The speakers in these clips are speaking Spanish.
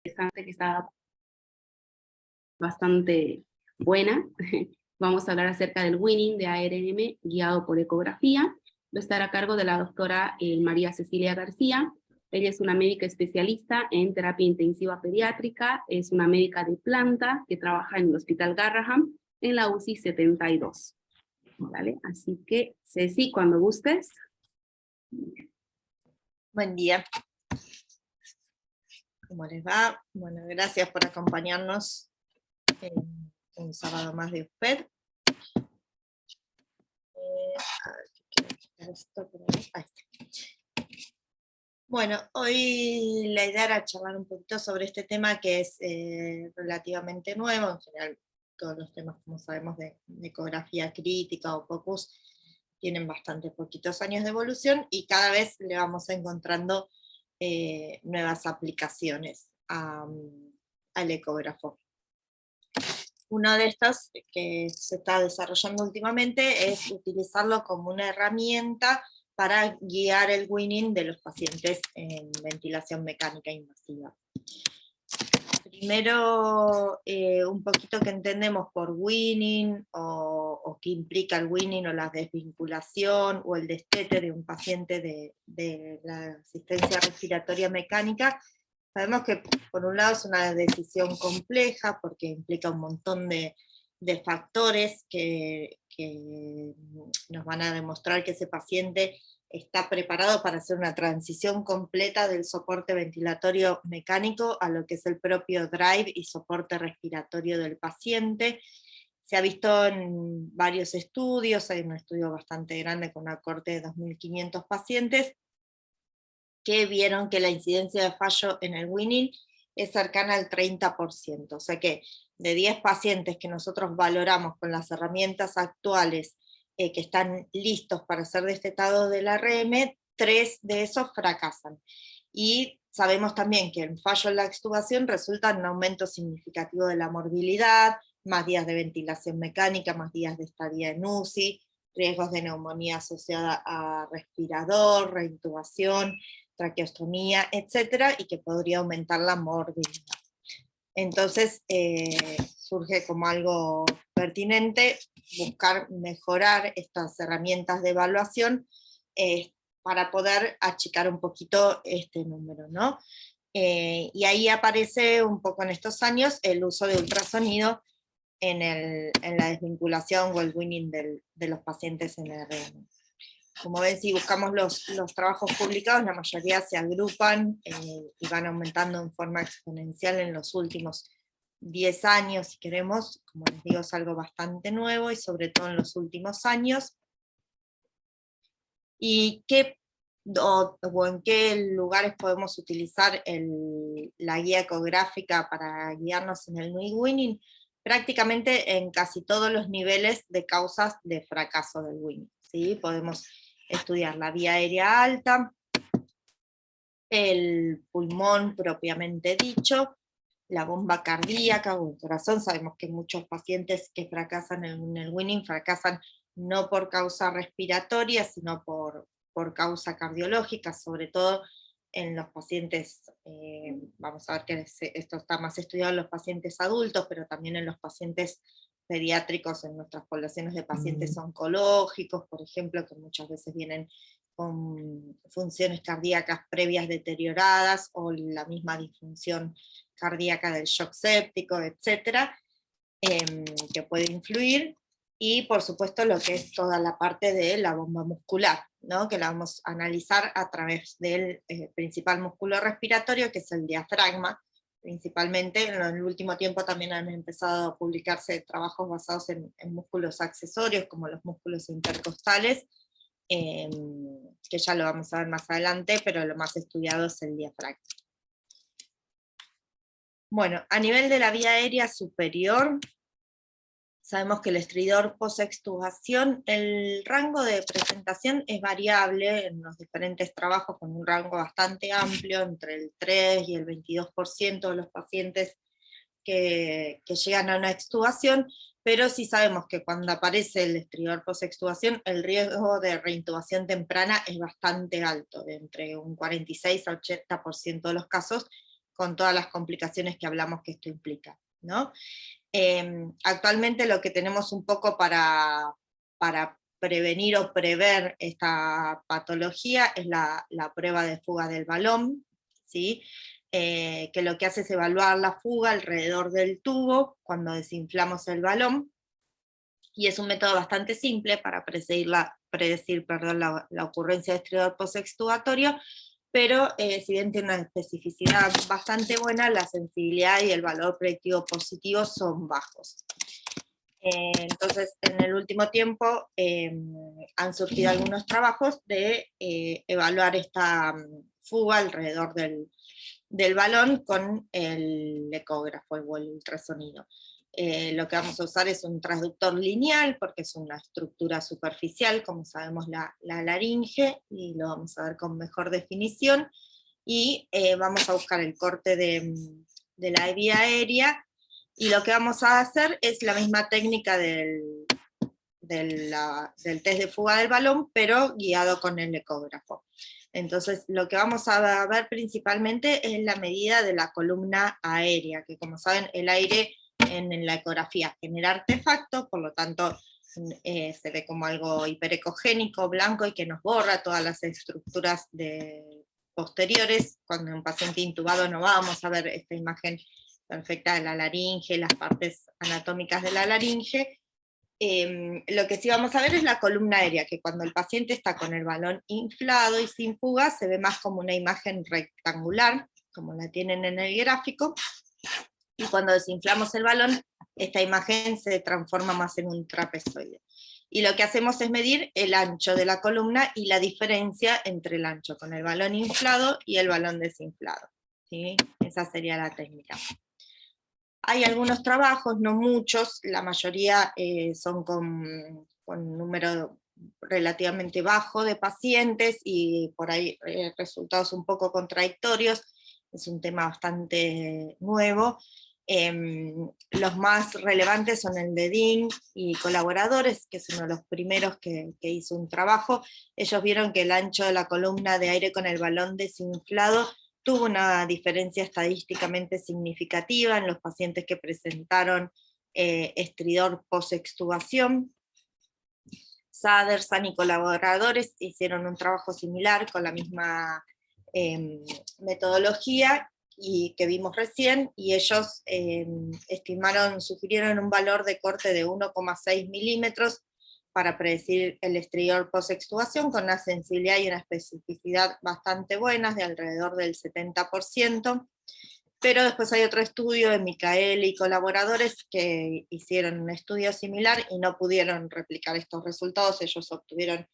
Interesante, que está bastante buena. Vamos a hablar acerca del winning de ARM guiado por ecografía. Va a estar a cargo de la doctora María Cecilia García. Ella es una médica especialista en terapia intensiva pediátrica, es una médica de planta que trabaja en el Hospital Garraham en la UCI 72. ¿Vale? Así que, Ceci, cuando gustes. Buen día. ¿Cómo les va? Bueno, gracias por acompañarnos en un sábado más de USPED. Bueno, hoy la idea era charlar un poquito sobre este tema que es relativamente nuevo. En general, todos los temas, como sabemos, de ecografía crítica o POCUS tienen bastante poquitos años de evolución y cada vez le vamos encontrando nuevas aplicaciones al ecógrafo. Una de estas que se está desarrollando últimamente es utilizarlo como una herramienta para guiar el weaning de los pacientes en ventilación mecánica invasiva. Primero, un poquito que entendemos por weaning, o qué implica el weaning, o la desvinculación, o el destete de un paciente de la asistencia respiratoria mecánica. Sabemos que por un lado es una decisión compleja, porque implica un montón de factores que nos van a demostrar que ese paciente está preparado para hacer una transición completa del soporte ventilatorio mecánico a lo que es el propio drive y soporte respiratorio del paciente. Se ha visto en varios estudios, hay un estudio bastante grande con una corte de 2.500 pacientes, que vieron que la incidencia de fallo en el weaning es cercana al 30%, o sea que de 10 pacientes que nosotros valoramos con las herramientas actuales que están listos para ser destetados del ARM, 3 de esos fracasan. Y sabemos también que el fallo en la extubación resulta en un aumento significativo de la morbilidad, más días de ventilación mecánica, más días de estadía en UCI, riesgos de neumonía asociada a respirador, reintubación, traqueostomía, etcétera, y que podría aumentar la morbilidad. Entonces surge como algo pertinente buscar mejorar estas herramientas de evaluación para poder achicar un poquito este número, ¿no? Y ahí aparece un poco en estos años el uso de ultrasonido en la desvinculación o el weaning de los pacientes en ARM. Como ven, si buscamos los trabajos publicados, la mayoría se agrupan y van aumentando en forma exponencial en los últimos 10 años, si queremos. Como les digo, es algo bastante nuevo, y sobre todo en los últimos años. ¿Y en qué lugares podemos utilizar la guía ecográfica para guiarnos en el weaning? Prácticamente en casi todos los niveles de causas de fracaso del weaning, ¿sí? Podemos estudiar la vía aérea alta, el pulmón propiamente dicho, la bomba cardíaca o el corazón. Sabemos que muchos pacientes que fracasan en el weaning fracasan no por causa respiratoria, sino por causa cardiológica, sobre todo en los pacientes, vamos a ver que esto está más estudiado en los pacientes adultos, pero también en los pacientes pediátricos, en nuestras poblaciones de pacientes oncológicos, por ejemplo, que muchas veces vienen con funciones cardíacas previas deterioradas, o la misma disfunción cardíaca del shock séptico, etcétera, que puede influir. Y por supuesto lo que es toda la parte de la bomba muscular, ¿no? Que la vamos a analizar a través del principal músculo respiratorio, que es el diafragma, principalmente. En el último tiempo también han empezado a publicarse trabajos basados en músculos accesorios, como los músculos intercostales, que ya lo vamos a ver más adelante, pero lo más estudiado es el diafragma. Bueno, a nivel de la vía aérea superior, sabemos que el estridor post-extubación, el rango de presentación es variable en los diferentes trabajos, con un rango bastante amplio, entre el 3 y el 22% de los pacientes que llegan a una extubación, pero sí sabemos que cuando aparece el estridor post-extubación, el riesgo de reintubación temprana es bastante alto, de entre un 46 a 80% de los casos, con todas las complicaciones que hablamos que esto implica, ¿no? Actualmente lo que tenemos un poco para prevenir o prever esta patología es la prueba de fuga del balón, ¿sí? Que lo que hace es evaluar la fuga alrededor del tubo cuando desinflamos el balón, y es un método bastante simple para predecir la ocurrencia de estridor postextubatorio, pero si bien tiene una especificidad bastante buena, la sensibilidad y el valor predictivo positivo son bajos. Entonces, en el último tiempo han surgido algunos trabajos de evaluar esta fuga alrededor del balón con el ecógrafo o el ultrasonido. Lo que vamos a usar es un transductor lineal, porque es una estructura superficial, como sabemos la laringe, y lo vamos a ver con mejor definición, y vamos a buscar el corte de la vía aérea, y lo que vamos a hacer es la misma técnica del test de fuga del balón, pero guiado con el ecógrafo. Entonces, lo que vamos a ver principalmente es la medida de la columna aérea, que como saben, el aire en la ecografía genera artefactos, por lo tanto se ve como algo hiperecogénico, blanco, y que nos borra todas las estructuras posteriores. Cuando en un paciente intubado no vamos a ver esta imagen perfecta de la laringe, las partes anatómicas de la laringe. Lo que sí vamos a ver es la columna aérea, que cuando el paciente está con el balón inflado y sin fuga, se ve más como una imagen rectangular, como la tienen en el gráfico, y cuando desinflamos el balón, esta imagen se transforma más en un trapezoide. Y lo que hacemos es medir el ancho de la columna y la diferencia entre el ancho con el balón inflado y el balón desinflado, ¿sí? Esa sería la técnica. Hay algunos trabajos, no muchos, la mayoría son con un número relativamente bajo de pacientes, y por ahí resultados un poco contradictorios. Es un tema bastante nuevo. Los más relevantes son el de Dean y colaboradores, que es uno de los primeros que hizo un trabajo. Ellos vieron que el ancho de la columna de aire con el balón desinflado tuvo una diferencia estadísticamente significativa en los pacientes que presentaron estridor post-extubación. Sadersan y colaboradores hicieron un trabajo similar con la misma metodología y que vimos recién, y ellos sugirieron un valor de corte de 1,6 milímetros para predecir el estridor post-extubación, con una sensibilidad y una especificidad bastante buenas, de alrededor del 70%, pero después hay otro estudio de Micael y colaboradores que hicieron un estudio similar y no pudieron replicar estos resultados. Ellos obtuvieron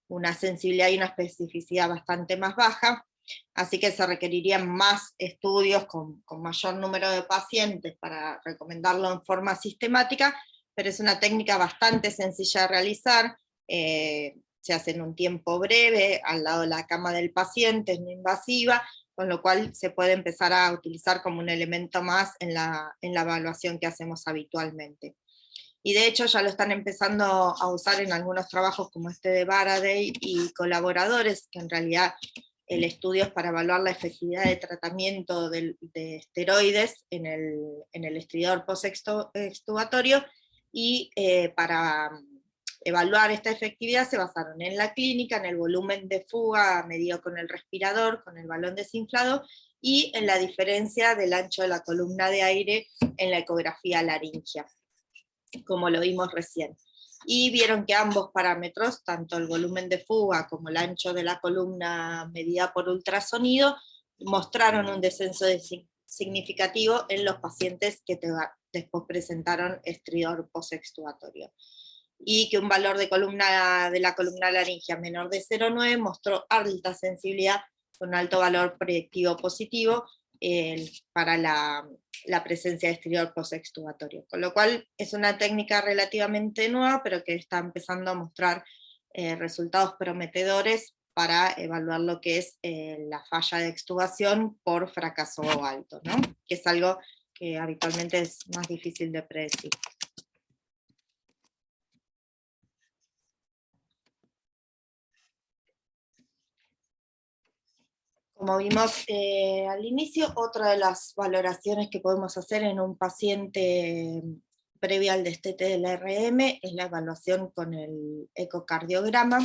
una sensibilidad y una especificidad bastante más baja, así que se requerirían más estudios con mayor número de pacientes para recomendarlo en forma sistemática, pero es una técnica bastante sencilla de realizar, se hace en un tiempo breve, al lado de la cama del paciente, es no invasiva, con lo cual se puede empezar a utilizar como un elemento más en la evaluación que hacemos habitualmente. Y de hecho ya lo están empezando a usar en algunos trabajos como este de Baraday y colaboradores, que en realidad el estudio es para evaluar la efectividad de tratamiento de esteroides en el estridor post-extubatorio, y para evaluar esta efectividad se basaron en la clínica, en el volumen de fuga medido con el respirador, con el balón desinflado, y en la diferencia del ancho de la columna de aire en la ecografía laringea, como lo vimos recién. Y vieron que ambos parámetros, tanto el volumen de fuga como el ancho de la columna medida por ultrasonido, mostraron un descenso significativo en los pacientes que después presentaron estridor post-extubatorio. Y que un valor de la columna laringea menor de 0,9 mostró alta sensibilidad con alto valor predictivo positivo para la presencia de estridor post-extubatorio. Con lo cual es una técnica relativamente nueva, pero que está empezando a mostrar resultados prometedores para evaluar lo que es la falla de extubación por fracaso alto, ¿no? Que es algo que habitualmente es más difícil de predecir. como vimos al inicio, otra de las valoraciones que podemos hacer en un paciente previa al destete del RM es la evaluación con el ecocardiograma.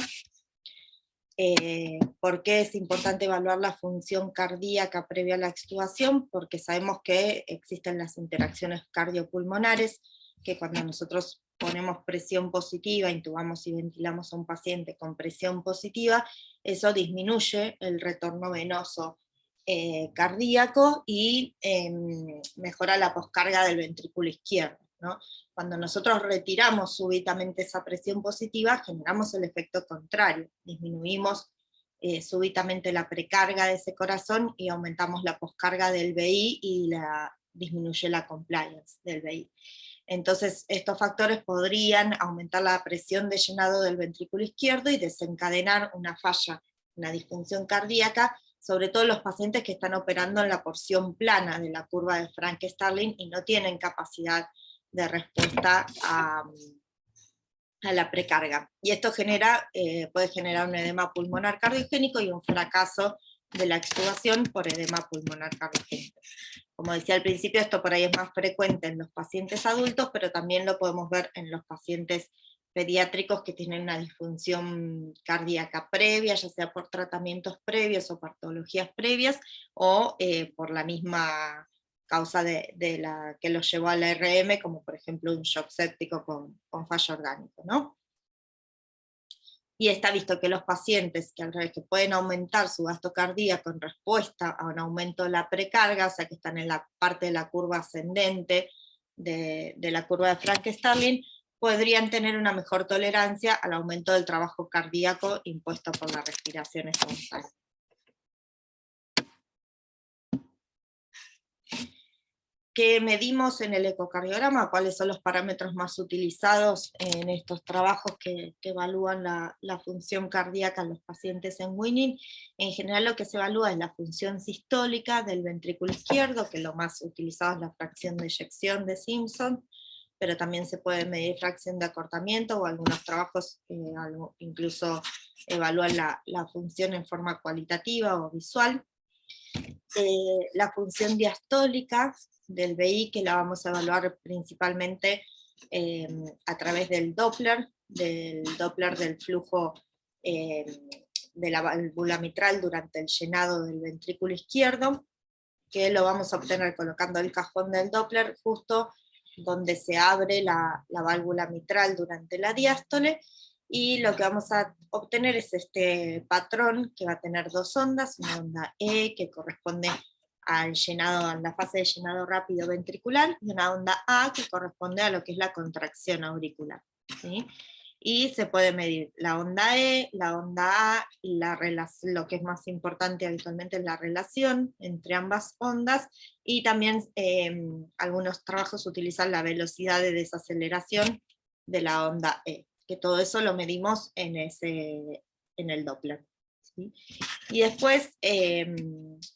¿Por qué es importante evaluar la función cardíaca previa a la extubación? Porque sabemos que existen las interacciones cardiopulmonares, que cuando nosotros ponemos presión positiva, intubamos y ventilamos a un paciente con presión positiva, eso disminuye el retorno venoso cardíaco y mejora la poscarga del ventrículo izquierdo, ¿no? Cuando nosotros retiramos súbitamente esa presión positiva, generamos el efecto contrario, disminuimos súbitamente la precarga de ese corazón y aumentamos la poscarga del VI y disminuye la compliance del VI. Entonces estos factores podrían aumentar la presión de llenado del ventrículo izquierdo y desencadenar una falla, una disfunción cardíaca, sobre todo los pacientes que están operando en la porción plana de la curva de Frank-Starling y no tienen capacidad de respuesta a la precarga. Y esto puede generar un edema pulmonar cardiogénico y un fracaso de la extubación por edema pulmonar cardiogénico. Como decía al principio, esto por ahí es más frecuente en los pacientes adultos, pero también lo podemos ver en los pacientes pediátricos que tienen una disfunción cardíaca previa, ya sea por tratamientos previos o patologías previas, o por la misma causa de la que los llevó al RM, como por ejemplo un shock séptico con fallo orgánico, ¿no? Y está visto que los pacientes que pueden aumentar su gasto cardíaco en respuesta a un aumento de la precarga, o sea que están en la parte de la curva ascendente de la curva de Frank-Starling, podrían tener una mejor tolerancia al aumento del trabajo cardíaco impuesto por la respiración espontánea. ¿Qué medimos en el ecocardiograma? ¿Cuáles son los parámetros más utilizados en estos trabajos que evalúan la función cardíaca en los pacientes en Winning? En general lo que se evalúa es la función sistólica del ventrículo izquierdo, que lo más utilizado es la fracción de eyección de Simpson, pero también se puede medir fracción de acortamiento, o algunos trabajos incluso evalúan la función en forma cualitativa o visual. La función diastólica del VI, que la vamos a evaluar principalmente a través del Doppler del flujo de la válvula mitral durante el llenado del ventrículo izquierdo, que lo vamos a obtener colocando el cajón del Doppler justo donde se abre la válvula mitral durante la diástole, y lo que vamos a obtener es este patrón que va a tener dos ondas, una onda E que corresponde al llenado, a la fase de llenado rápido ventricular, y una onda A que corresponde a lo que es la contracción auricular, ¿sí? Y se puede medir la onda E, la onda A, y lo que es más importante habitualmente es la relación entre ambas ondas, y también algunos trabajos utilizan la velocidad de desaceleración de la onda E, que todo eso lo medimos en el Doppler, ¿sí? Y después,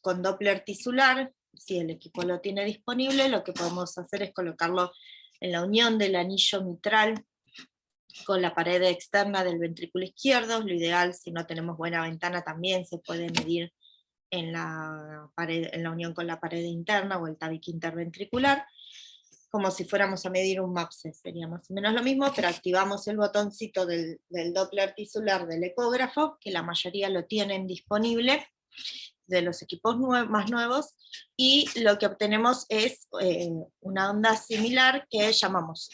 con Doppler tisular, si el equipo lo tiene disponible, lo que podemos hacer es colocarlo en la unión del anillo mitral con la pared externa del ventrículo izquierdo. Lo ideal, si no tenemos buena ventana, también se puede medir en la unión con la pared interna o el tabique interventricular, como si fuéramos a medir un MAPSE, sería más o menos lo mismo, pero activamos el botoncito del Doppler tisular del ecógrafo, que la mayoría lo tienen disponible, de los equipos más nuevos, y lo que obtenemos es una onda similar que llamamos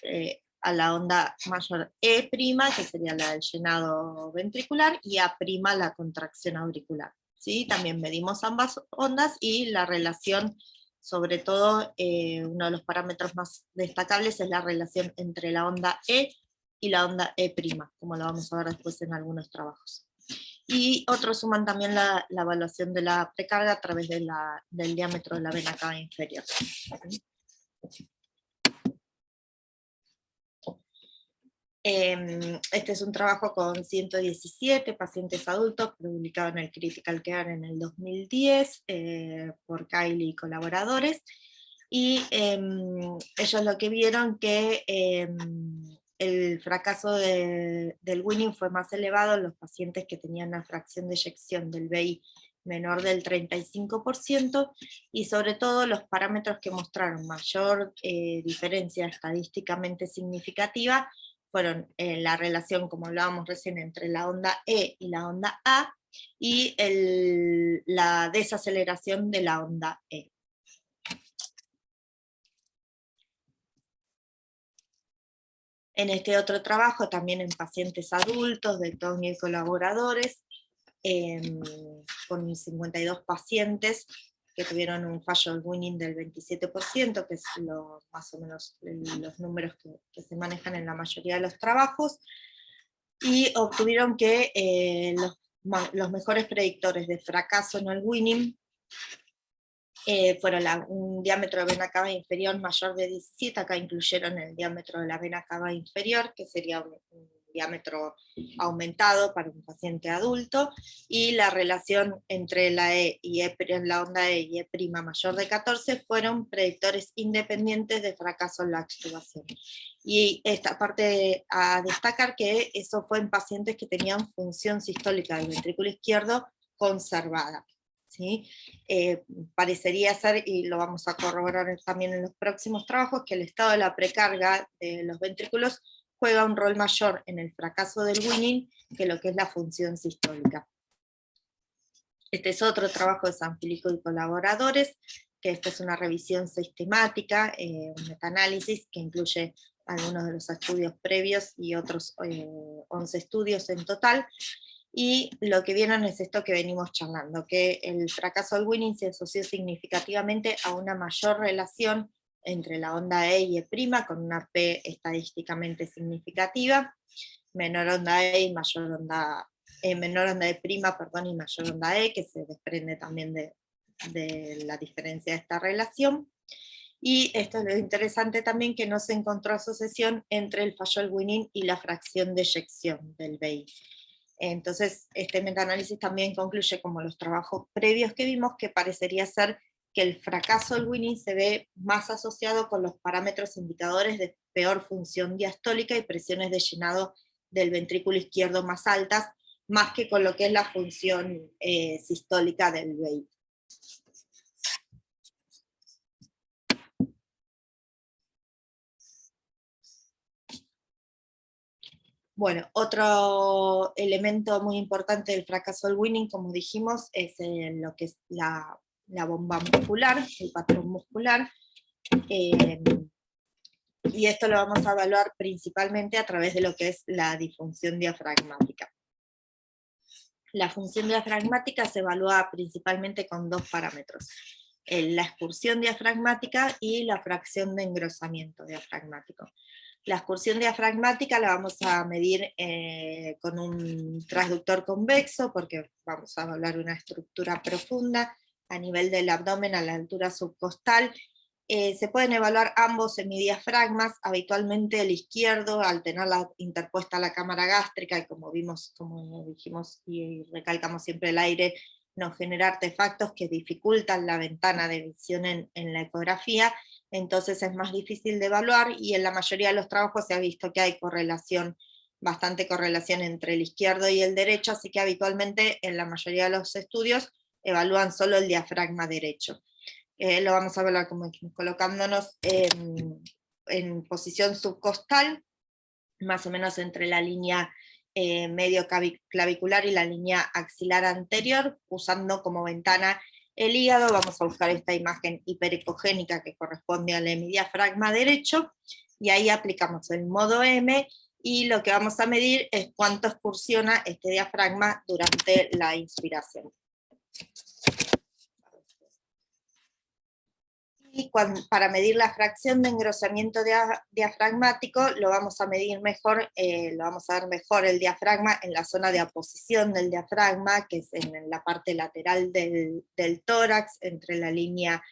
a la onda mayor E', que sería la del llenado ventricular, y A', la contracción auricular, ¿sí? También medimos ambas ondas, y la relación, sobre todo, uno de los parámetros más destacables es la relación entre la onda E y la onda E', como lo vamos a ver después en algunos trabajos. Y otros suman también la evaluación de la precarga a través del diámetro de la vena cava inferior. Este es un trabajo con 117 pacientes adultos, publicado en el Critical Care en el 2010, por Kylie y colaboradores, y ellos lo que vieron que el fracaso del Winning fue más elevado en los pacientes que tenían una fracción de eyección del VI menor del 35%, y sobre todo los parámetros que mostraron mayor diferencia estadísticamente significativa fueron la relación, como hablábamos recién, entre la onda E y la onda A, y la desaceleración de la onda E. En este otro trabajo, también en pacientes adultos de Tony y colaboradores, con 52 pacientes que tuvieron un fallo del Winning del 27%, que es más o menos los números que se manejan en la mayoría de los trabajos, y obtuvieron que los mejores predictores de fracaso en el Winning fueron un diámetro de vena cava inferior mayor de 17, acá incluyeron el diámetro de la vena cava inferior, que sería un diámetro aumentado para un paciente adulto, y la relación entre la E y la onda E y E' mayor de 14 fueron predictores independientes de fracaso en la extubación. Y esta parte a destacar que eso fue en pacientes que tenían función sistólica del ventrículo izquierdo conservada. ¿Sí? Parecería ser, y lo vamos a corroborar también en los próximos trabajos, que el estado de la precarga de los ventrículos juega un rol mayor en el fracaso del Winning que lo que es la función sistólica. Este es otro trabajo de Sanfilippo y colaboradores, que esta es una revisión sistemática, un metaanálisis que incluye algunos de los estudios previos y otros 11 estudios en total. Y lo que vieron es esto que venimos charlando, que el fracaso del Winning se asoció significativamente a una mayor relación entre la onda E y E', con una P estadísticamente significativa, menor onda E y mayor onda, menor onda E', perdón, y mayor onda E, que se desprende también de la diferencia de esta relación. Y esto es lo interesante también, que no se encontró asociación entre el fallo del Winning y la fracción de eyección del BI. Entonces, este metaanálisis también concluye, como los trabajos previos que vimos, que parecería ser que el fracaso del Winning se ve más asociado con los parámetros indicadores de peor función diastólica y presiones de llenado del ventrículo izquierdo más altas, más que con lo que es la función sistólica del BI. Bueno, otro elemento muy importante del fracaso del Winning, como dijimos, es lo que es la bomba muscular, el patrón muscular, y esto lo vamos a evaluar principalmente a través de lo que es la disfunción diafragmática. La función diafragmática se evalúa principalmente con dos parámetros: la excursión diafragmática y la fracción de engrosamiento diafragmático. La excursión diafragmática la vamos a medir con un transductor convexo, porque vamos a hablar de una estructura profunda a nivel del abdomen, a la altura subcostal. Se pueden evaluar ambos semidiafragmas, habitualmente el izquierdo, al tenerla interpuesta la cámara gástrica, y como vimos, como dijimos y recalcamos siempre, el aire nos genera artefactos que dificultan la ventana de visión en la ecografía, entonces es más difícil de evaluar, y en la mayoría de los trabajos se ha visto que hay bastante correlación entre el izquierdo y el derecho, así que habitualmente en la mayoría de los estudios evalúan solo el diafragma derecho. Lo vamos a evaluar como colocándonos en posición subcostal, más o menos entre la línea medio clavicular y la línea axilar anterior, usando como ventana el hígado. Vamos a buscar esta imagen hiperecogénica que corresponde al hemidiafragma derecho, y ahí aplicamos el modo M, y lo que vamos a medir es cuánto excursiona este diafragma durante la inspiración. Y para medir la fracción de engrosamiento diafragmático, lo vamos a medir mejor, lo vamos a ver mejor el diafragma en la zona de aposición del diafragma, que es en la parte lateral del tórax, entre la línea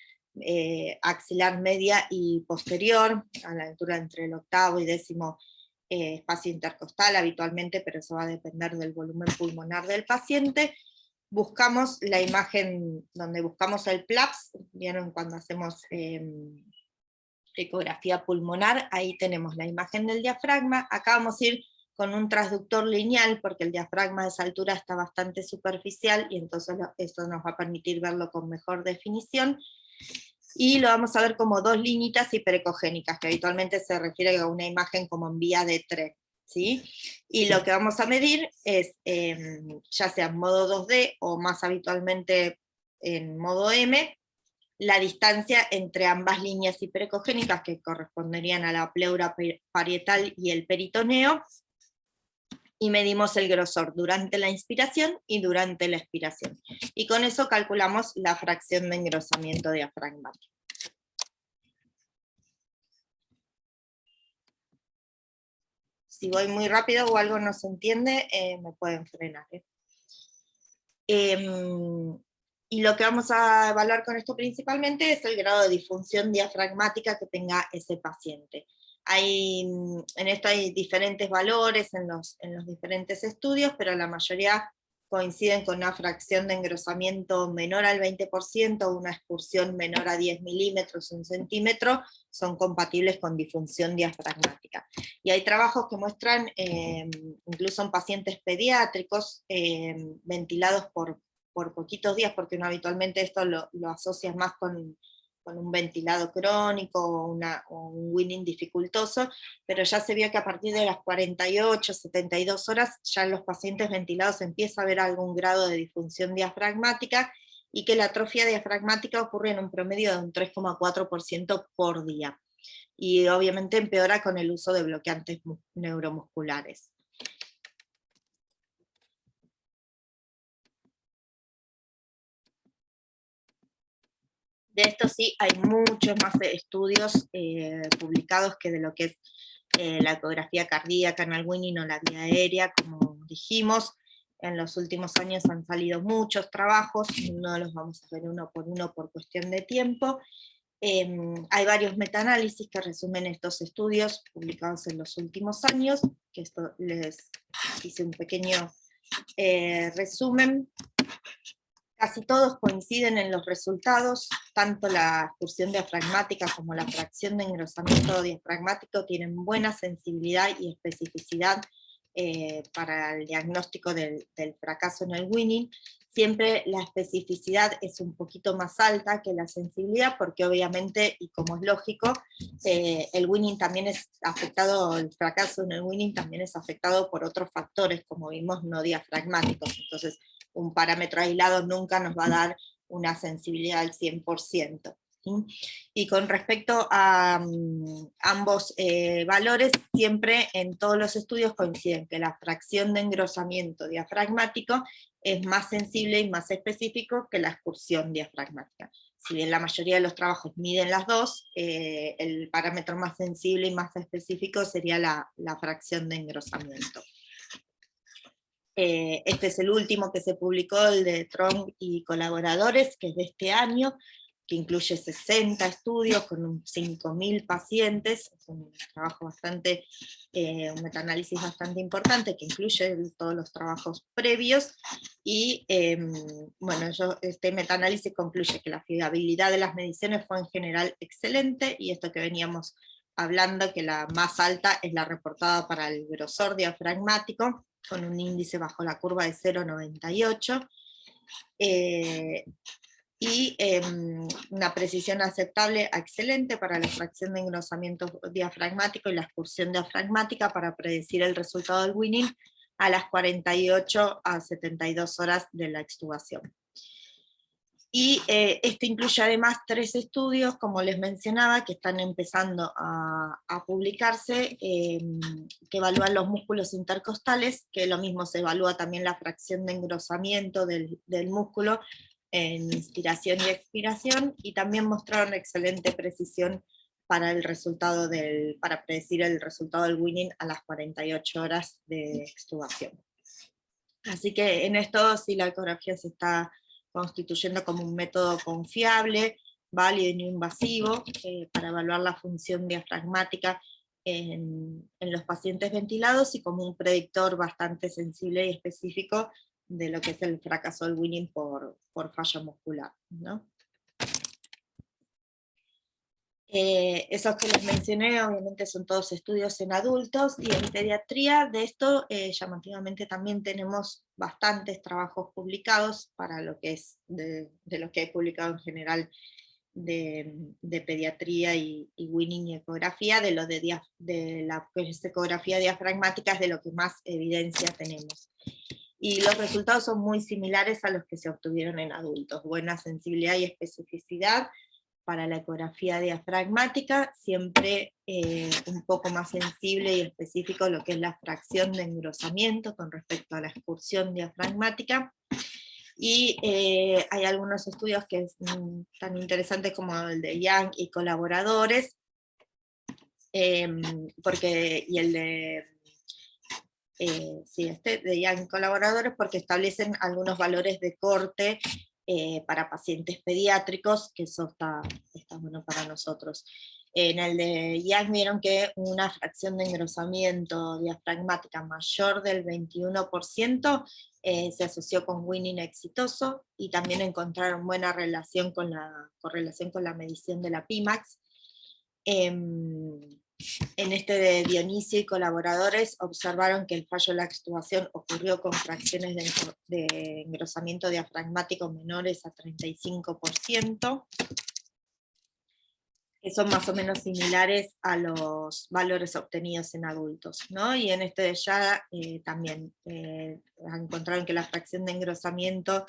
axilar media y posterior, a la altura entre el octavo y décimo espacio intercostal habitualmente, pero eso va a depender del volumen pulmonar del paciente. Buscamos la imagen donde buscamos el PLAPS, vieron cuando hacemos ecografía pulmonar, ahí tenemos la imagen del diafragma. Acá vamos a ir con un transductor lineal, porque el diafragma a esa altura está bastante superficial, y entonces esto nos va a permitir verlo con mejor definición. Y lo vamos a ver como dos liñitas hiperecogénicas, que habitualmente se refiere a una imagen como en vía de tren, ¿sí? Y lo que vamos a medir es, ya sea en modo 2D o más habitualmente en modo M, la distancia entre ambas líneas hiperecogénicas que corresponderían a la pleura parietal y el peritoneo, y medimos el grosor durante la inspiración y durante la expiración. Y con eso calculamos la fracción de engrosamiento diafragmático. Si voy muy rápido o algo no se entiende, me pueden frenar. Y lo que vamos a evaluar con esto principalmente es el grado de disfunción diafragmática que tenga ese paciente. En esto hay diferentes valores en los diferentes estudios, pero la mayoría coinciden con una fracción de engrosamiento menor al 20%, una excursión menor a 10 milímetros, 1 centímetro, son compatibles con disfunción diafragmática. Y hay trabajos que muestran, incluso en pacientes pediátricos, ventilados por poquitos días, porque uno habitualmente esto lo asocia más con un ventilado crónico o un weaning dificultoso, pero ya se vio que a partir de las 48, 72 horas, ya en los pacientes ventilados empieza a haber algún grado de disfunción diafragmática, y que la atrofia diafragmática ocurre en un promedio de un 3,4% por día. Y obviamente empeora con el uso de bloqueantes neuromusculares. De esto sí hay muchos más estudios publicados que de lo que es la ecografía cardíaca en el weaning o la vía aérea, como dijimos. En los últimos años han salido muchos trabajos, no los vamos a ver uno por cuestión de tiempo. Hay varios metaanálisis que resumen estos estudios publicados en los últimos años, que esto les hice un pequeño resumen. Casi todos coinciden en los resultados, tanto la excursión diafragmática como la fracción de engrosamiento diafragmático tienen buena sensibilidad y especificidad para el diagnóstico del fracaso en el weaning. Siempre la especificidad es un poquito más alta que la sensibilidad, porque obviamente, y como es lógico, el weaning también es afectado, el fracaso en el weaning también es afectado por otros factores, como vimos, no diafragmáticos. Entonces, un parámetro aislado nunca nos va a dar una sensibilidad al 100%. ¿Sí? Y con respecto a ambos valores, siempre en todos los estudios coinciden que la fracción de engrosamiento diafragmático es más sensible y más específico que la excursión diafragmática. Si bien la mayoría de los trabajos miden las dos, el parámetro más sensible y más específico sería la fracción de engrosamiento. Este es el último que se publicó, el de Trong y colaboradores, que es de este año, que incluye 60 estudios con 5.000 pacientes. Es un trabajo bastante, un metaanálisis bastante importante, que incluye todos los trabajos previos, y bueno, este metaanálisis concluye que la fiabilidad de las mediciones fue en general excelente, y esto que veníamos hablando, que la más alta es la reportada para el grosor diafragmático, con un índice bajo la curva de 0,98, y una precisión aceptable a excelente para la fracción de engrosamiento diafragmático y la excursión diafragmática para predecir el resultado del weaning a las 48 a 72 horas de la extubación. Y este incluye además 3 estudios, como les mencionaba, que están empezando a publicarse, que evalúan los músculos intercostales, que lo mismo se evalúa también la fracción de engrosamiento del músculo en inspiración y expiración, y también mostraron excelente precisión para para predecir el resultado del weaning a las 48 horas de extubación. Así que en esto sí la ecografía se está constituyendo como un método confiable, válido y no invasivo para evaluar la función diafragmática en los pacientes ventilados, y como un predictor bastante sensible y específico de lo que es el fracaso del weaning por falla muscular, ¿no? Esos que les mencioné obviamente son todos estudios en adultos, y en pediatría de esto llamativamente también tenemos bastantes trabajos publicados para lo que es de lo que he publicado en general de pediatría y Winning y ecografía. De la ecografía diafragmática es de lo que más evidencia tenemos. Y los resultados son muy similares a los que se obtuvieron en adultos: buena sensibilidad y especificidad para la ecografía diafragmática, siempre un poco más sensible y específico lo que es la fracción de engrosamiento con respecto a la excursión diafragmática. Y hay algunos estudios que es tan interesantes como el de Yang y colaboradores, y el de de Yang y colaboradores, porque establecen algunos valores de corte para pacientes pediátricos, que eso está bueno para nosotros. En el de Yang vieron que una fracción de engrosamiento diafragmática mayor del 21% se asoció con winning exitoso, y también encontraron buena correlación con la medición de la Pimax. En este de Dionisio y colaboradores observaron que el fallo de la extubación ocurrió con fracciones de engrosamiento diafragmático menores a 35%, que son más o menos similares a los valores obtenidos en adultos, ¿no? Y en este de ya también encontraron que la fracción de engrosamiento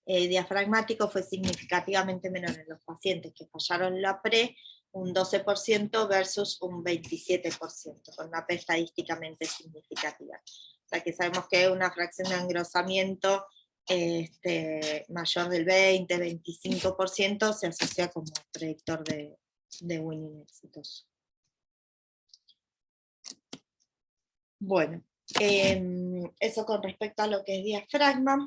diafragmático fue significativamente menor en los pacientes que fallaron la PRE, un 12% versus un 27%, con una P estadísticamente significativa. O sea que sabemos que una fracción de engrosamiento mayor del 20-25% se asocia como predictor de winning exitoso. Bueno, eso con respecto a lo que es diafragma.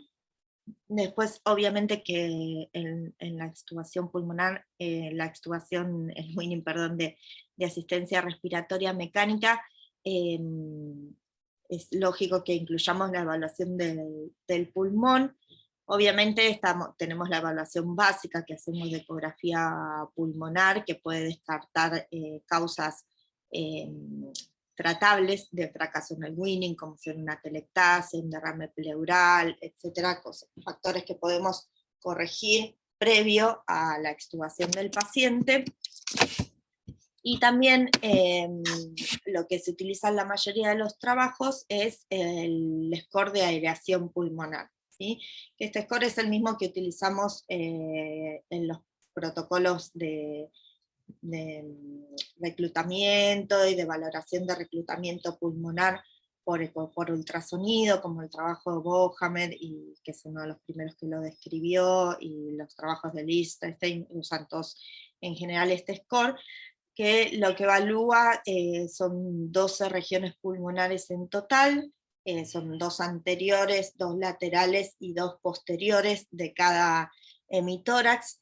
Después, obviamente que en la extubación pulmonar, el winning, perdón, de asistencia respiratoria mecánica, es lógico que incluyamos la evaluación del pulmón. Obviamente tenemos la evaluación básica que hacemos de ecografía pulmonar, que puede descartar causas tratables de fracaso en el winning, como ser una atelectasia, un derrame pleural, etcétera, factores que podemos corregir previo a la extubación del paciente. Y también lo que se utiliza en la mayoría de los trabajos es el score de aireación pulmonar, ¿sí? Este score es el mismo que utilizamos en los protocolos de reclutamiento y de valoración de reclutamiento pulmonar por ultrasonido, como el trabajo de Bohamer, y que es uno de los primeros que lo describió, y los trabajos de Lichtenstein usan todos en general este score, que lo que evalúa son 12 regiones pulmonares en total, son 2 anteriores, 2 laterales y 2 posteriores de cada hemitórax.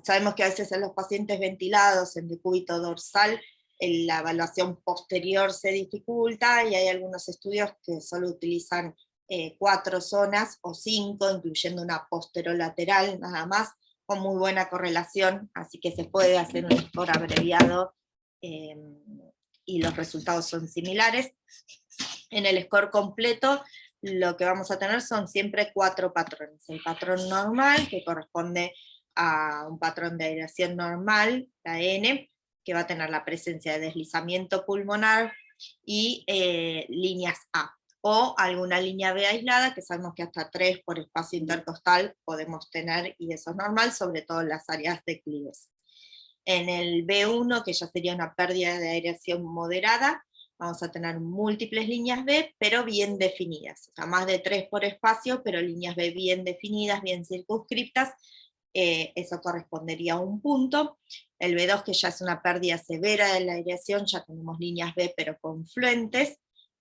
Sabemos que a veces en los pacientes ventilados en decúbito dorsal la evaluación posterior se dificulta, y hay algunos estudios que solo utilizan 4 zonas o 5, incluyendo una posterolateral nada más, con muy buena correlación, así que se puede hacer un score abreviado y los resultados son similares. En el score completo lo que vamos a tener son siempre 4 patrones. El patrón normal, que corresponde a un patrón de aireación normal, la N, que va a tener la presencia de deslizamiento pulmonar y líneas A, o alguna línea B aislada, que sabemos que hasta 3 por espacio intercostal podemos tener, y eso es normal, sobre todo en las áreas declives. En el B1, que ya sería una pérdida de aireación moderada, vamos a tener múltiples líneas B, pero bien definidas, o sea, más de 3 por espacio, pero líneas B bien definidas, bien circunscriptas. Eso correspondería a un punto. El B2, que ya es una pérdida severa de la aireación, ya tenemos líneas B pero confluentes,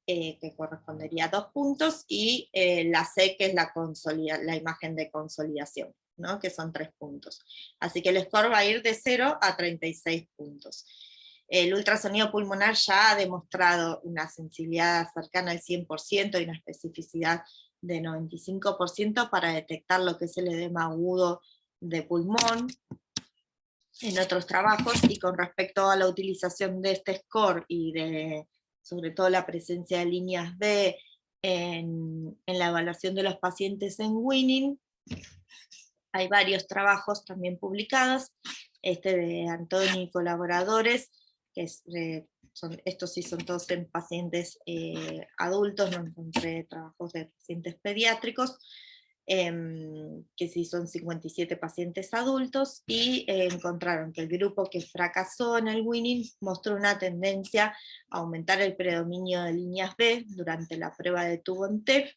que correspondería a 2 puntos, y la C, que es la imagen de consolidación, ¿no? Que son 3 puntos. Así que el score va a ir de 0 a 36 puntos. El ultrasonido pulmonar ya ha demostrado una sensibilidad cercana al 100% y una especificidad de 95% para detectar lo que es el edema agudo de pulmón. en otros trabajos, y con respecto a la utilización de este score y de, sobre todo, la presencia de líneas B en la evaluación de los pacientes en Winning, hay varios trabajos también publicados, este de Antonio y colaboradores, que estos sí son todos en pacientes adultos, no encontré trabajos de pacientes pediátricos, que sí son 57 pacientes adultos, y encontraron que el grupo que fracasó en el Winning mostró una tendencia a aumentar el predominio de líneas B durante la prueba de tubo en TEP,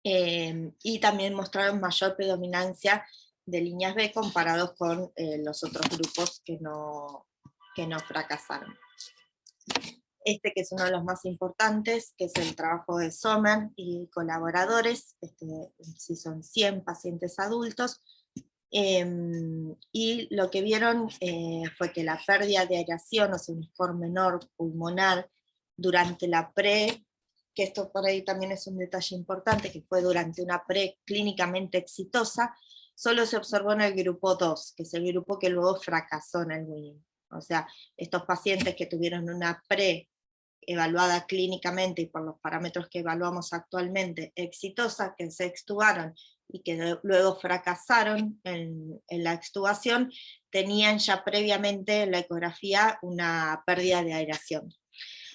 y también mostraron mayor predominancia de líneas B comparados con los otros grupos que no fracasaron. Este, que es uno de los más importantes, que es el trabajo de Sommer y colaboradores, sí son 100 pacientes adultos, y lo que vieron fue que la pérdida de aireación, o sea, un score menor pulmonar durante la pre, que esto por ahí también es un detalle importante, que fue durante una pre clínicamente exitosa, solo se observó en el grupo 2, que es el grupo que luego fracasó en el Winning. O sea, estos pacientes que tuvieron una pre evaluada clínicamente y por los parámetros que evaluamos actualmente exitosa, que se extubaron y que luego fracasaron en la extubación, tenían ya previamente en la ecografía una pérdida de aireación.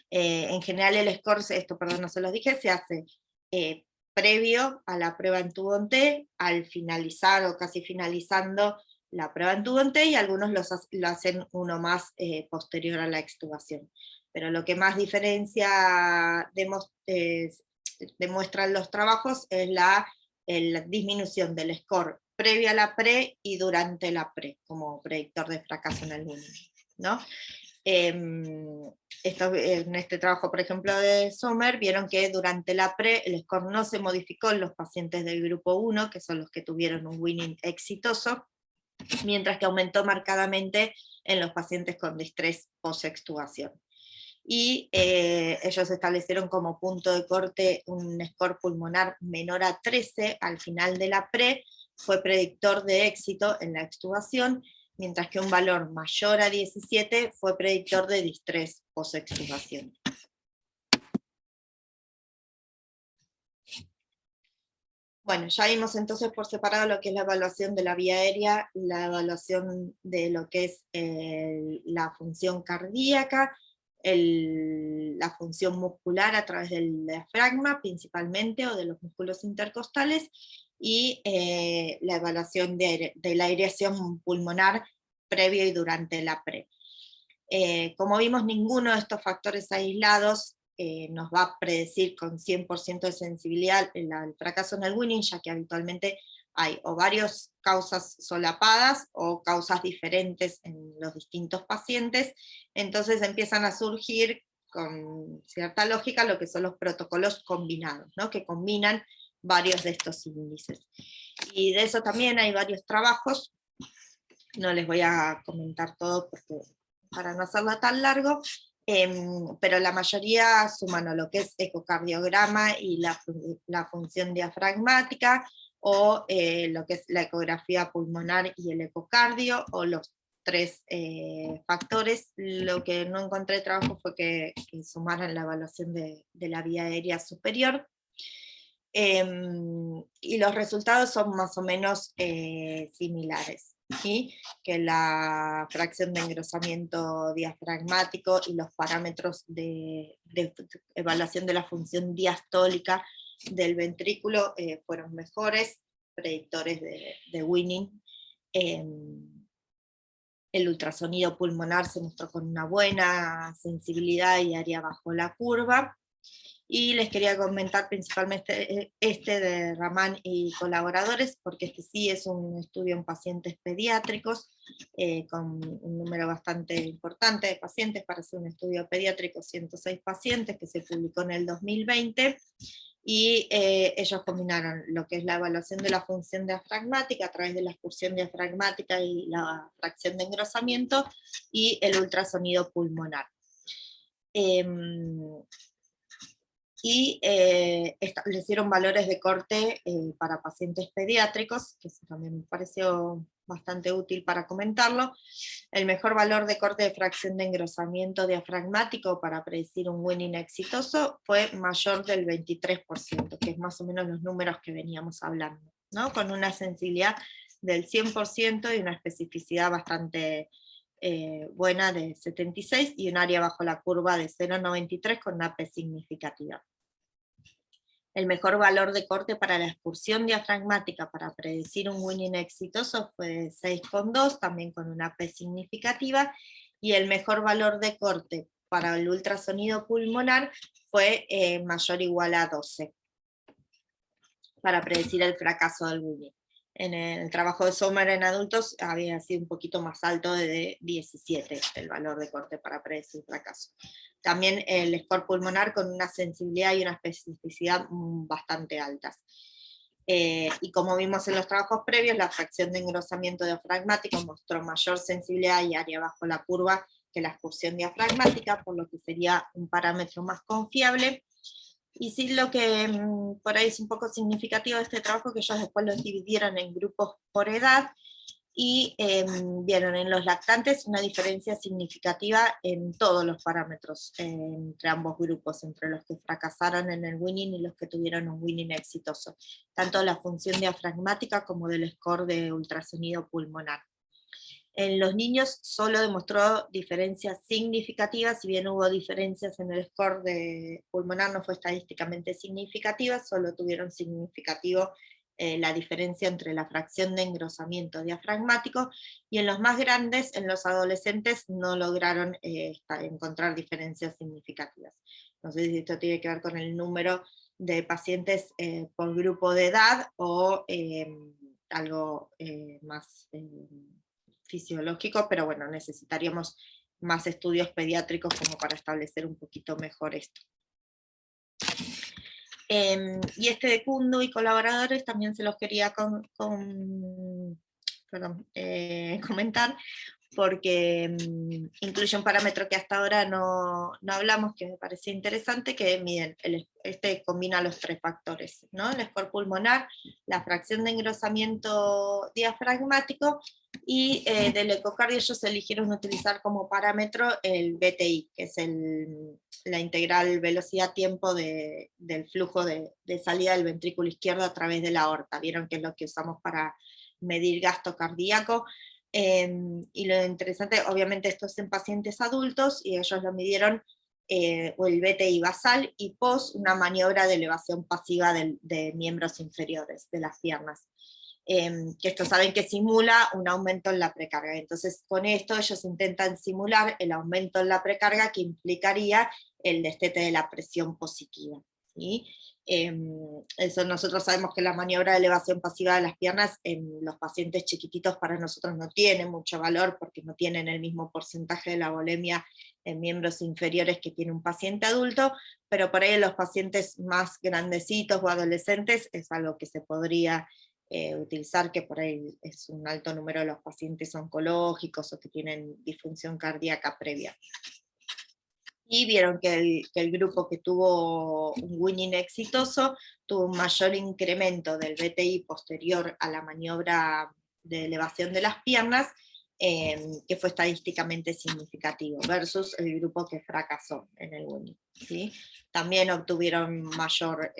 En general el score, esto perdón no se los dije, se hace previo a la prueba en tubo en T, al finalizar o casi finalizando la prueba en tubo en T, y algunos lo hacen uno más posterior a la extubación. Pero lo que más diferencia demuestran los trabajos es la disminución del score previo a la pre y durante la pre, como predictor de fracaso en el Winning, ¿no? En este trabajo, por ejemplo, de Sommer, vieron que durante la pre el score no se modificó en los pacientes del grupo 1, que son los que tuvieron un Winning exitoso, mientras que aumentó marcadamente en los pacientes con distrés post-extubación. Y ellos establecieron como punto de corte un score pulmonar menor a 13 al final de la pre, fue predictor de éxito en la extubación, mientras que un valor mayor a 17 fue predictor de distrés post-extubación. Bueno, ya vimos entonces por separado lo que es la evaluación de la vía aérea, la evaluación de lo que es la función cardíaca, la función muscular a través del diafragma principalmente, o de los músculos intercostales, y la evaluación de la aireación pulmonar previo y durante la pre. Como vimos, ninguno de estos factores aislados nos va a predecir con 100% de sensibilidad el fracaso en el Winning, ya que habitualmente hay o varias causas solapadas o causas diferentes en los distintos pacientes, entonces empiezan a surgir con cierta lógica lo que son los protocolos combinados, ¿no? Que combinan varios de estos índices. Y de eso también hay varios trabajos, no les voy a comentar todo para no hacerlo tan largo, pero la mayoría suman a lo que es ecocardiograma y la función diafragmática, o lo que es la ecografía pulmonar y el ecocardio, o los tres factores. Lo que no encontré trabajo fue que sumaran la evaluación de la vía aérea superior. Y los resultados son más o menos similares. ¿Sí? Que la fracción de engrosamiento diafragmático y los parámetros de evaluación de la función diastólica del ventrículo fueron mejores, predictores de Winning. El ultrasonido pulmonar se mostró con una buena sensibilidad y área bajo la curva. Y les quería comentar principalmente este de Ramán y colaboradores, porque este sí es un estudio en pacientes pediátricos, con un número bastante importante de pacientes para hacer un estudio pediátrico, 106 pacientes, que se publicó en el 2020, y ellos combinaron lo que es la evaluación de la función diafragmática a través de la excursión diafragmática y la fracción de engrosamiento, y el ultrasonido pulmonar. Y establecieron valores de corte para pacientes pediátricos, que eso también me pareció bastante útil para comentarlo. El mejor valor de corte de fracción de engrosamiento diafragmático para predecir un winning exitoso fue mayor del 23%, que es más o menos los números que veníamos hablando, ¿no? Con una sensibilidad del 100% y una especificidad bastante buena de 76, y un área bajo la curva de 0,93 con una P significativa. El mejor valor de corte para la excursión diafragmática para predecir un winning exitoso fue 6,2, también con una P significativa, y el mejor valor de corte para el ultrasonido pulmonar fue mayor o igual a 12, para predecir el fracaso del winning. En el trabajo de Sommer en adultos había sido un poquito más alto, de 17 el valor de corte para predecir fracaso. También el score pulmonar con una sensibilidad y una especificidad bastante altas. Y como vimos en los trabajos previos, la fracción de engrosamiento diafragmático mostró mayor sensibilidad y área bajo la curva que la excursión diafragmática, por lo que sería un parámetro más confiable. Y sí, lo que por ahí es un poco significativo de este trabajo, que ellos después los dividieron en grupos por edad, y vieron en los lactantes una diferencia significativa en todos los parámetros entre ambos grupos, entre los que fracasaron en el winning y los que tuvieron un winning exitoso, tanto la función diafragmática como del score de ultrasonido pulmonar. En los niños solo demostró diferencias significativas, si bien hubo diferencias en el score de pulmonar, no fue estadísticamente significativa, solo tuvieron significativo la diferencia entre la fracción de engrosamiento diafragmático, y en los más grandes, en los adolescentes, no lograron encontrar diferencias significativas. No sé si esto tiene que ver con el número de pacientes por grupo de edad, o algo más fisiológico, pero bueno, necesitaríamos más estudios pediátricos como para establecer un poquito mejor esto. Y este de Kundu y colaboradores también se los quería comentar, porque incluye un parámetro que hasta ahora no hablamos, que me parecía interesante, que miden, este combina los tres factores, ¿no? El score pulmonar, la fracción de engrosamiento diafragmático, y del ecocardio ellos eligieron utilizar como parámetro el BTI, que es la integral velocidad-tiempo del flujo de salida del ventrículo izquierdo a través de la aorta. Vieron que es lo que usamos para medir gasto cardíaco. Y lo interesante, obviamente esto es en pacientes adultos, y ellos lo midieron, o el BTI basal, y pos una maniobra de elevación pasiva de miembros inferiores, de las piernas. Que esto saben que simula un aumento en la precarga. Entonces con esto ellos intentan simular el aumento en la precarga que implicaría el destete de la presión positiva, ¿sí? Eso nosotros sabemos que la maniobra de elevación pasiva de las piernas en los pacientes chiquititos para nosotros no tiene mucho valor, porque no tienen el mismo porcentaje de la volemia en miembros inferiores que tiene un paciente adulto, pero por ahí en los pacientes más grandecitos o adolescentes es algo que se podría utilizar, que por ahí es un alto número de los pacientes oncológicos o que tienen disfunción cardíaca previa. Y vieron que el grupo que tuvo un winning exitoso tuvo un mayor incremento del BTI posterior a la maniobra de elevación de las piernas, que fue estadísticamente significativo, versus el grupo que fracasó en el winning, ¿sí? También obtuvieron mayor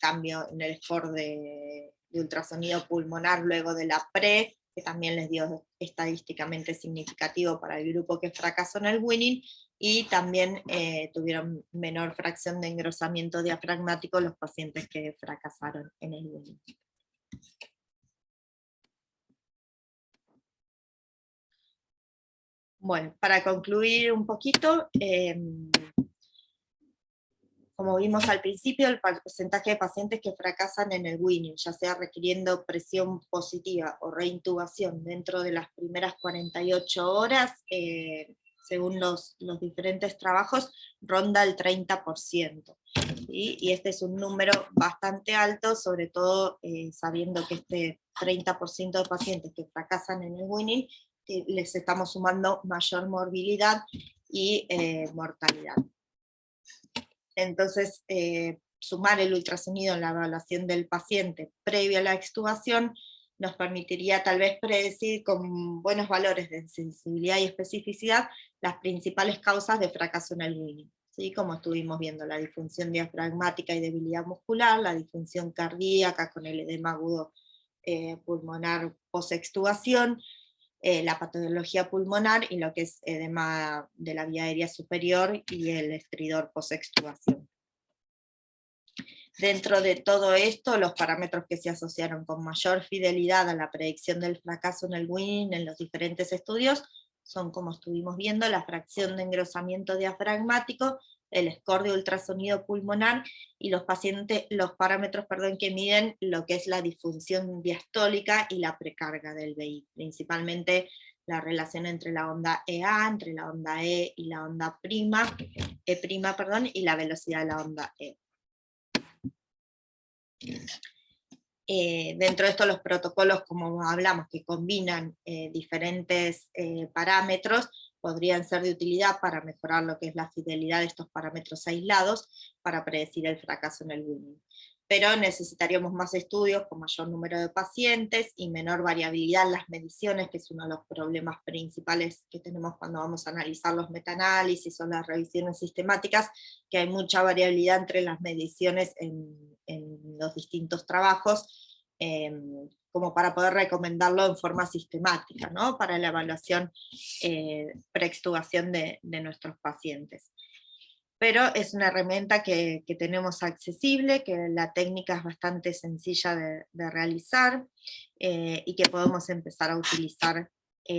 cambio en el score de ultrasonido pulmonar luego de la PRE, que también les dio estadísticamente significativo para el grupo que fracasó en el winning, y también tuvieron menor fracción de engrosamiento diafragmático los pacientes que fracasaron en el winning. Bueno, para concluir un poquito, como vimos al principio, el porcentaje de pacientes que fracasan en el winning, ya sea requiriendo presión positiva o reintubación dentro de las primeras 48 horas, según los diferentes trabajos, ronda el 30%. ¿Sí? Y este es un número bastante alto, sobre todo sabiendo que este 30% de pacientes que fracasan en el winning, les estamos sumando mayor morbilidad y mortalidad. Entonces, sumar el ultrasonido en la evaluación del paciente previo a la extubación nos permitiría tal vez predecir con buenos valores de sensibilidad y especificidad las principales causas de fracaso en el winning, ¿sí? Como estuvimos viendo, la disfunción diafragmática y debilidad muscular, la disfunción cardíaca con el edema agudo pulmonar post-extubación, la patología pulmonar y lo que es edema de la vía aérea superior y el estridor post-extubación. Dentro de todo esto, los parámetros que se asociaron con mayor fidelidad a la predicción del fracaso en el winning en los diferentes estudios son, como estuvimos viendo, la fracción de engrosamiento diafragmático, el score de ultrasonido pulmonar y los parámetros que miden lo que es la disfunción diastólica y la precarga del VI, principalmente la relación entre la onda EA, entre la onda E y la onda E', y la velocidad de la onda E. Dentro de esto los protocolos, como hablamos, que combinan diferentes parámetros, podrían ser de utilidad para mejorar lo que es la fidelidad de estos parámetros aislados para predecir el fracaso en el winning. Pero necesitaríamos más estudios con mayor número de pacientes y menor variabilidad en las mediciones, que es uno de los problemas principales que tenemos cuando vamos a analizar los metaanálisis o las revisiones sistemáticas, que hay mucha variabilidad entre las mediciones en los distintos trabajos, como para poder recomendarlo en forma sistemática, ¿no? Para la evaluación preextubación de nuestros pacientes. Pero es una herramienta que tenemos accesible, que la técnica es bastante sencilla de realizar, y que podemos empezar a utilizar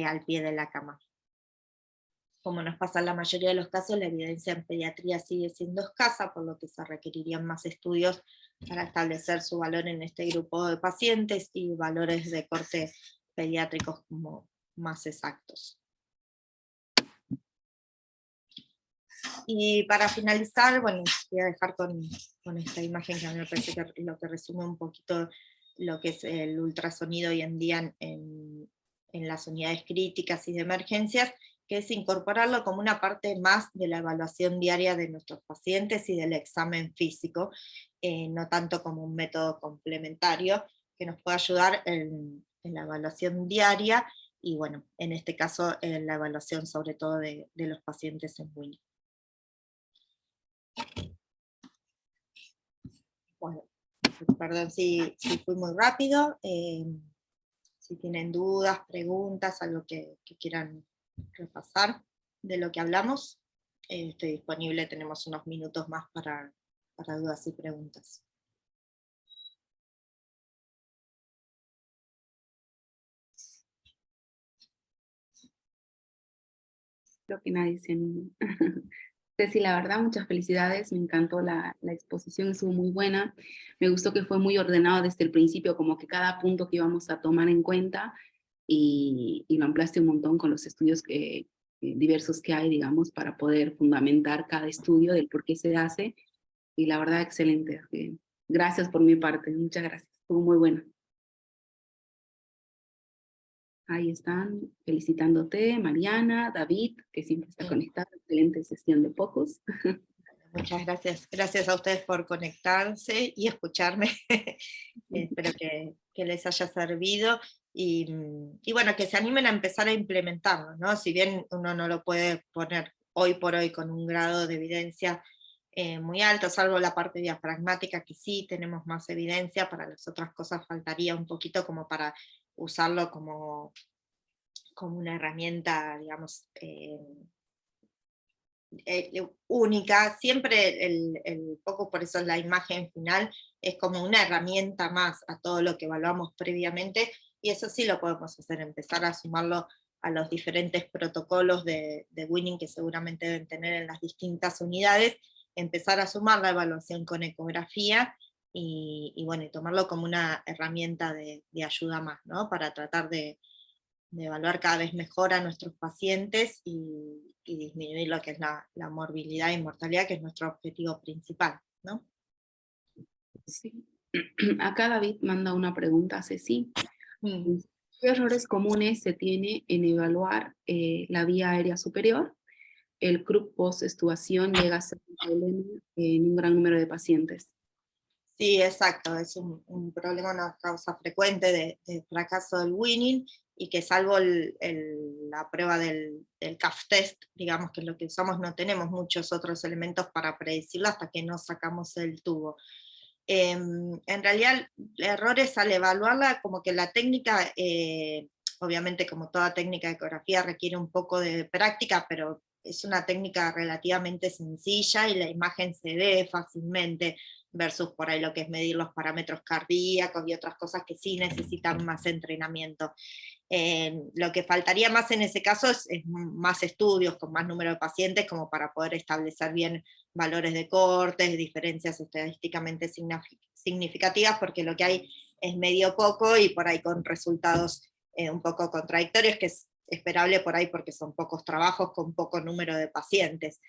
al pie de la cama. Como nos pasa en la mayoría de los casos, la evidencia en pediatría sigue siendo escasa, por lo que se requerirían más estudios para establecer su valor en este grupo de pacientes y valores de corte pediátricos como más exactos. Y para finalizar, bueno, voy a dejar con esta imagen que a mí me parece que lo que resume un poquito lo que es el ultrasonido hoy en día en las unidades críticas y de emergencias, que es incorporarlo como una parte más de la evaluación diaria de nuestros pacientes y del examen físico, no tanto como un método complementario que nos pueda ayudar en la evaluación diaria, y bueno, en este caso en la evaluación sobre todo de los pacientes en winning. Bueno, perdón si fui muy rápido, si tienen dudas, preguntas, algo que quieran repasar de lo que hablamos, estoy disponible, tenemos unos minutos más para dudas y preguntas. Creo que nadie se anima. Ceci, la verdad, muchas felicidades, me encantó la exposición, estuvo muy buena, me gustó que fue muy ordenado desde el principio, como que cada punto que íbamos a tomar en cuenta, y lo ampliaste un montón con los estudios diversos que hay, digamos, para poder fundamentar cada estudio del por qué se hace, y la verdad, excelente. Gracias por mi parte, muchas gracias, estuvo muy buena. Ahí están felicitándote, Mariana, David, que siempre está conectado, excelente sesión de pocos. Muchas gracias. Gracias a ustedes por conectarse y escucharme. Espero que les haya servido. Y bueno, que se animen a empezar a implementarlo, ¿no? Si bien uno no lo puede poner hoy por hoy con un grado de evidencia muy alto, salvo la parte diafragmática, que sí tenemos más evidencia, para las otras cosas faltaría un poquito como para usarlo como una herramienta, digamos, única. Siempre el poco, por eso la imagen final es como una herramienta más a todo lo que evaluamos previamente, y eso sí lo podemos hacer, empezar a sumarlo a los diferentes protocolos de winning que seguramente deben tener en las distintas unidades, empezar a sumar la evaluación con ecografía, y bueno, y tomarlo como una herramienta de ayuda más, ¿no? Para tratar de evaluar cada vez mejor a nuestros pacientes y disminuir lo que es la morbilidad y mortalidad, que es nuestro objetivo principal, ¿no? Sí. Acá David manda una pregunta a Ceci. ¿Qué errores comunes se tiene en evaluar la vía aérea superior? El CRUP post-extubación llega a ser un problema en un gran número de pacientes. Sí, exacto, es un problema, una causa frecuente de fracaso del winning, y que salvo la prueba del CAF test, digamos que lo que usamos, no tenemos muchos otros elementos para predecirlo hasta que no sacamos el tubo. En realidad, errores al evaluarla, como que la técnica, obviamente como toda técnica de ecografía requiere un poco de práctica, pero es una técnica relativamente sencilla y la imagen se ve fácilmente, versus por ahí lo que es medir los parámetros cardíacos y otras cosas que sí necesitan más entrenamiento. Lo que faltaría más en ese caso es más estudios con más número de pacientes, como para poder establecer bien valores de cortes, diferencias estadísticamente significativas, porque lo que hay es medio poco y por ahí con resultados un poco contradictorios, que es esperable por ahí porque son pocos trabajos con poco número de pacientes.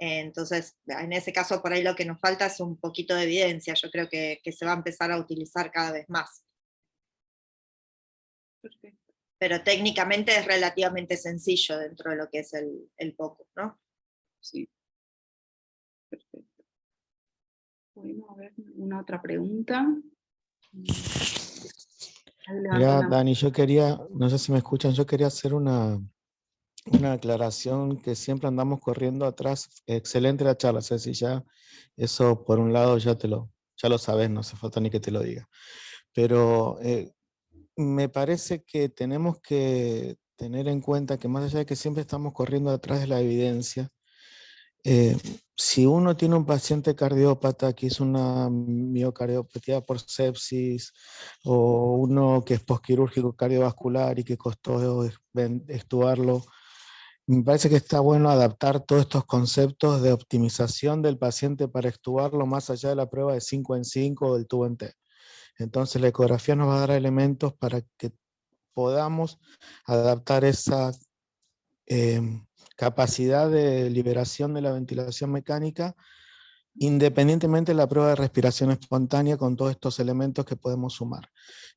Entonces, en ese caso por ahí lo que nos falta es un poquito de evidencia. Yo creo que se va a empezar a utilizar cada vez más. Perfecto. Pero técnicamente es relativamente sencillo dentro de lo que es el POCO, ¿no? Sí, perfecto. Bueno, a ver, una otra pregunta. Mira, Dani, yo quería, no sé si me escuchan, yo quería hacer una aclaración, que siempre andamos corriendo atrás. Excelente la charla, Ceci, ya eso por un lado ya lo sabes, no hace falta ni que te lo diga. Pero me parece que tenemos que tener en cuenta que más allá de que siempre estamos corriendo atrás de la evidencia, si uno tiene un paciente cardiópata que hizo una miocardiopatía por sepsis, o uno que es posquirúrgico cardiovascular y que costó extubarlo, me parece que está bueno adaptar todos estos conceptos de optimización del paciente para extubarlo más allá de la prueba de 5 en 5 o del tubo en T. Entonces la ecografía nos va a dar elementos para que podamos adaptar esa capacidad de liberación de la ventilación mecánica, independientemente de la prueba de respiración espontánea, con todos estos elementos que podemos sumar.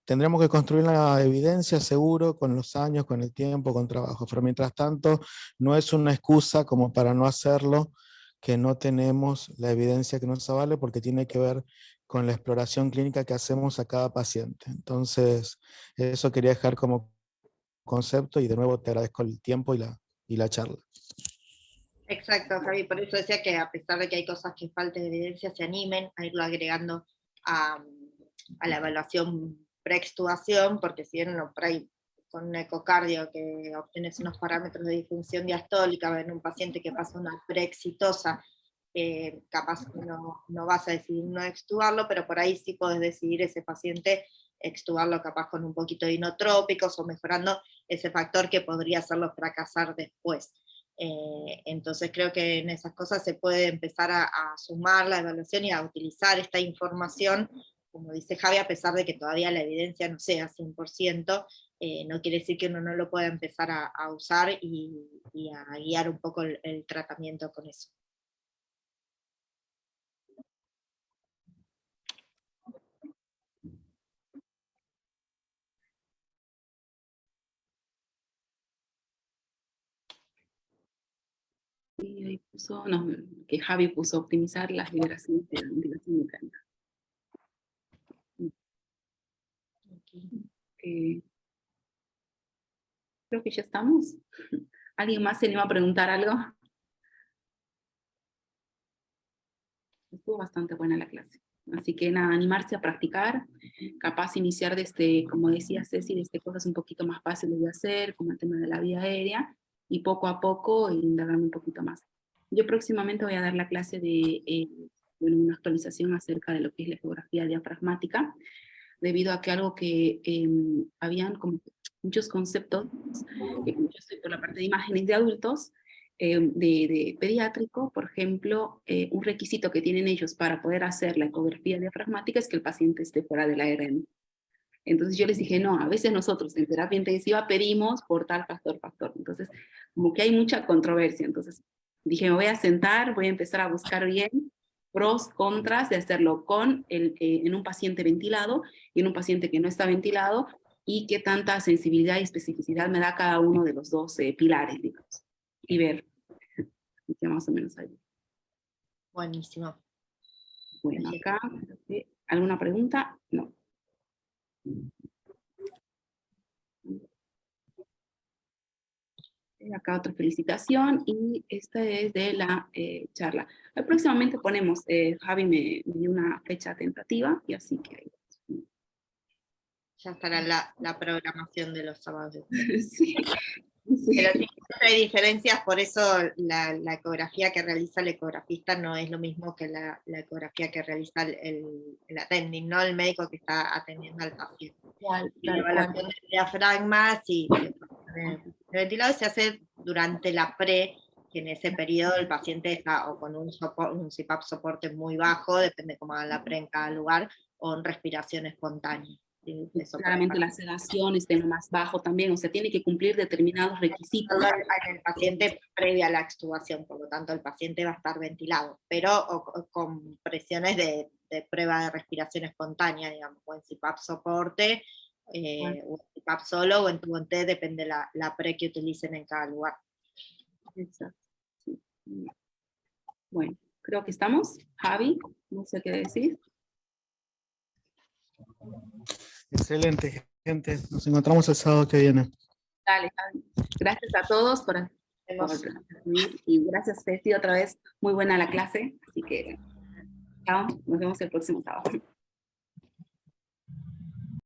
Tendremos que construir la evidencia, seguro, con los años, con el tiempo, con trabajo, pero mientras tanto no es una excusa como para no hacerlo, que no tenemos la evidencia que nos avale, porque tiene que ver con la exploración clínica que hacemos a cada paciente. Entonces, eso quería dejar como concepto, y de nuevo te agradezco el tiempo y la charla. Exacto, Javi, por eso decía que a pesar de que hay cosas que falten de evidencia, se animen a irlo agregando a la evaluación preextubación, porque si bien por ahí con un ecocardio que obtienes unos parámetros de disfunción diastólica en un paciente que pasa una preexitosa, capaz no vas a decidir no extubarlo, pero por ahí sí podés decidir ese paciente extubarlo capaz con un poquito de inotrópicos o mejorando ese factor que podría hacerlo fracasar después. Entonces creo que en esas cosas se puede empezar a sumar la evaluación y a utilizar esta información, como dice Javi, a pesar de que todavía la evidencia no sea 100%, no quiere decir que uno no lo pueda empezar a usar y a guiar un poco el tratamiento con eso. Y ahí puso, no, que Javi puso optimizar las liberaciones de la ventilación mecánica. Creo que ya estamos. ¿Alguien más se le iba a preguntar algo? Estuvo bastante buena la clase. Así que nada, animarse a practicar, capaz iniciar desde, como decía Ceci, desde cosas un poquito más fáciles de hacer, como el tema de la vía aérea, y poco a poco indagar un poquito más. Yo próximamente voy a dar la clase de una actualización acerca de lo que es la ecografía diafragmática, debido a que algo que habían como muchos conceptos, yo estoy por la parte de imágenes de adultos, de pediátrico, por ejemplo, un requisito que tienen ellos para poder hacer la ecografía diafragmática es que el paciente esté fuera del ARN. Entonces yo les dije, no, a veces nosotros en terapia intensiva pedimos por tal factor. Entonces, como que hay mucha controversia. Entonces dije, me voy a sentar, voy a empezar a buscar bien pros, contras de hacerlo en un paciente ventilado y en un paciente que no está ventilado, y qué tanta sensibilidad y especificidad me da cada uno de los dos pilares, digamos, y ver. Ya más o menos ahí. Buenísimo. Bueno, acá creo que ¿Alguna pregunta? No. Acá otra felicitación y esta es de la charla. Próximamente ponemos, Javi me dio una fecha tentativa y así que... Ya estará la programación de los sábados. Sí. Sí. Pero sí, hay diferencias, por eso la ecografía que realiza el ecografista no es lo mismo que la ecografía que realiza el attending, ¿no? El médico que está atendiendo al paciente. La evaluación del diafragma, sí, el ventilado se hace durante la pre, que en ese periodo el paciente está o con un CPAP soporte muy bajo, depende cómo hagan la pre en cada lugar, o en respiración espontánea. Claramente la sedación esté en lo más bajo también, o sea, tiene que cumplir determinados requisitos. En el paciente previa a la extubación, por lo tanto el paciente va a estar ventilado, pero con presiones de prueba de respiración espontánea, digamos, o en CPAP soporte, o en CPAP solo, o en tubo en T, depende la pre que utilicen en cada lugar. Exacto. Sí. Bueno, creo que estamos. Javi, no sé qué decir. Excelente, gente. Nos encontramos el sábado que viene. Dale, Javi. Gracias a todos por venir y gracias, Ceci, otra vez. Muy buena la clase, así que chao, nos vemos el próximo sábado.